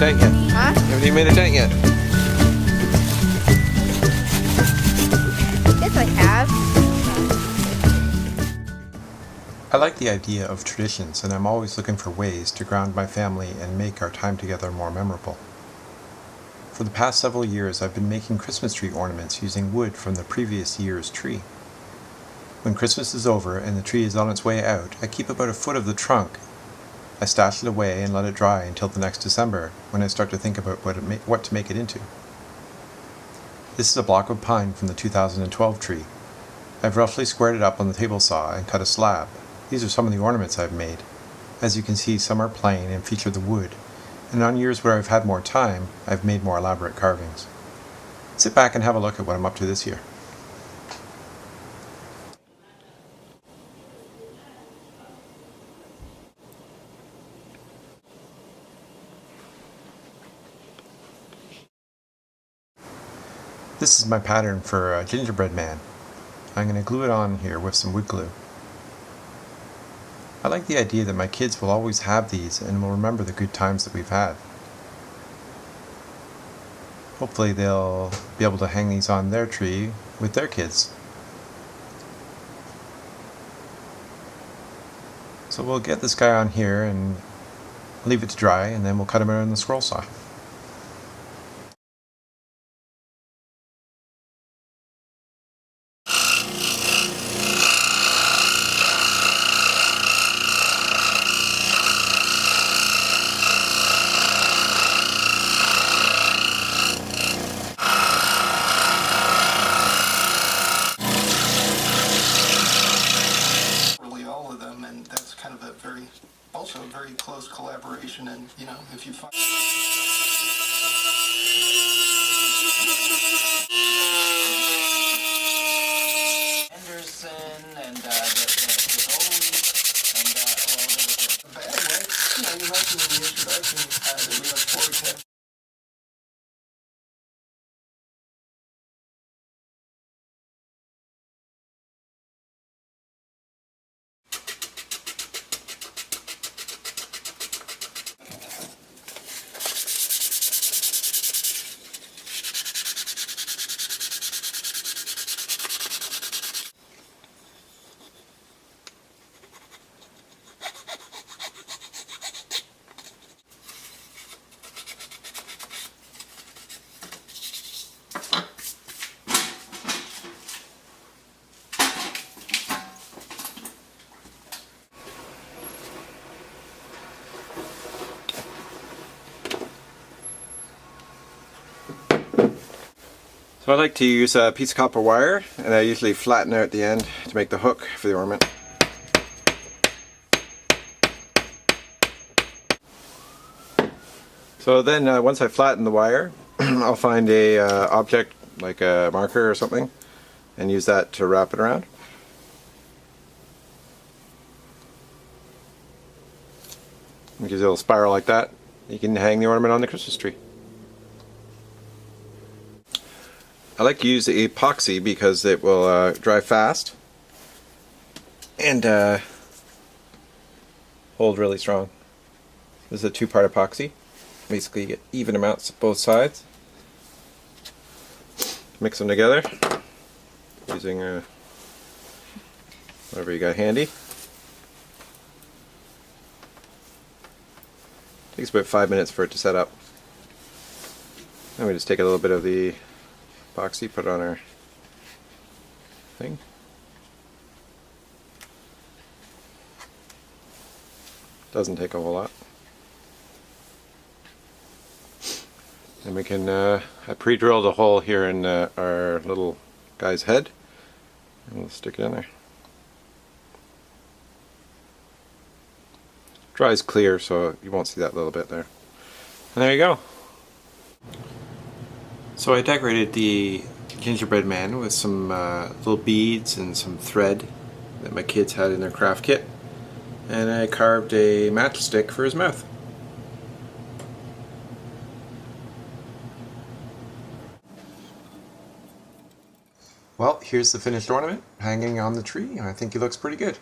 tent yet. Huh? You haven't even made a tent yet. Yes, I have. I like the idea of traditions, and I'm always looking for ways to ground my family and make our time together more memorable. For the past several years, I've been making Christmas tree ornaments using wood from the previous year's tree. When Christmas is over and the tree is on its way out, I keep about a foot of the trunk. I stash it away and let it dry until the next December, when I start to think about what to make it into. This is a block of pine from the 2012 tree. I've roughly squared it up on the table saw and cut a slab. These are some of the ornaments I've made. As you can see, some are plain and feature the wood, and on years where I've had more time, I've made more elaborate carvings. Sit back and have a look at what I'm up to this year. This is my pattern for a gingerbread man. I'm going to glue it on here with some wood glue. I like the idea that my kids will always have these and will remember the good times that we've had. Hopefully they'll be able to hang these on their tree with their kids. So we'll get this guy on here and leave it to dry, and then we'll cut him out on the scroll saw. All of them, and that's kind of a also a very close collaboration. And you know, if you find Anderson and the goalie and well, there was a bad way. You know, you mentioned in the introduction that we look forward to. So I like to use a piece of copper wire, and I usually flatten out the end to make the hook for the ornament. So then once I flatten the wire, I'll find a object like a marker or something and use that to wrap it around. It gives a little spiral like that. You can hang the ornament on the Christmas tree. I like to use the epoxy because it will dry fast and hold really strong. This is a two-part epoxy. Basically you get even amounts of both sides. Mix them together using whatever you got handy. Takes about 5 minutes for it to set up. Then we just take a little bit of the epoxy, put it on our thing. Doesn't take a whole lot. And we can, I pre-drilled a hole here in our little guy's head, and we'll stick it in there. Dries clear, so you won't see that little bit there. And there you go. So I decorated the gingerbread man with some little beads and some thread that my kids had in their craft kit, and I carved a matchstick for his mouth. Well, here's the finished ornament hanging on the tree, and I think he looks pretty good.